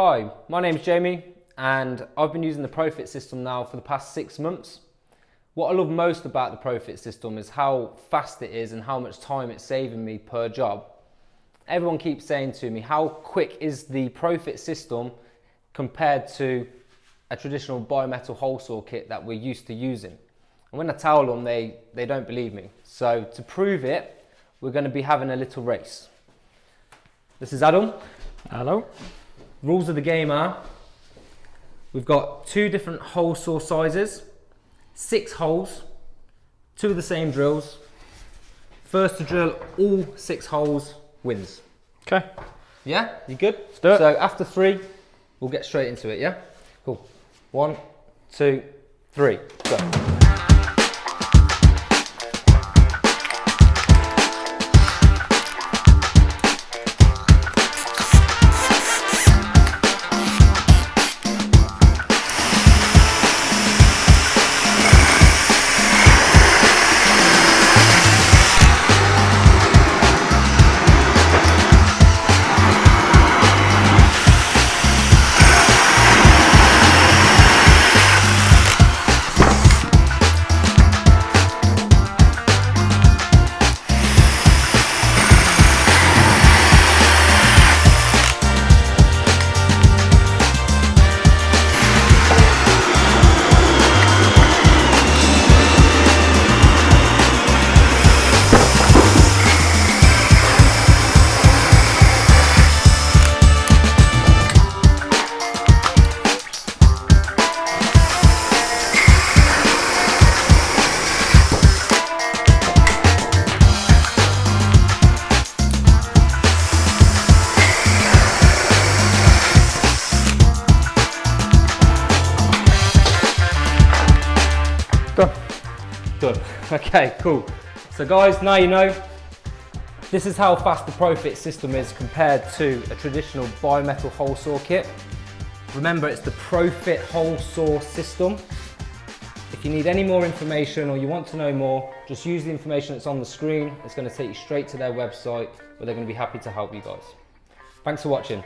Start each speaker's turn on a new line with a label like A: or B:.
A: Hi, my name's Jamie and I've been using the Profit system now for the past 6 months. What I love most about the Profit system is how fast it is and how much time it's saving me per job. Everyone keeps saying to me, how quick is the Profit system compared to a traditional bimetal hole saw kit that we're used to using? And when I tell them, they don't believe me. So to prove it, we're going to be having a little race. This is Adam.
B: Hello.
A: Rules of the game are, we've got 2 different hole saw sizes, 6 holes, 2 of the same drills. First to drill all 6 holes wins.
B: Okay.
A: Yeah, you good?
B: Let's do it.
A: So after 3, we'll get straight into it, yeah? Cool. 1, 2, 3, go. Done. Okay, cool. So guys, now you know, this is how fast the Profit system is compared to a traditional bimetal hole saw kit. Remember, it's the Profit hole saw system. If you need any more information or you want to know more, just use the information that's on the screen. It's going to take you straight to their website where they're going to be happy to help you guys. Thanks for watching.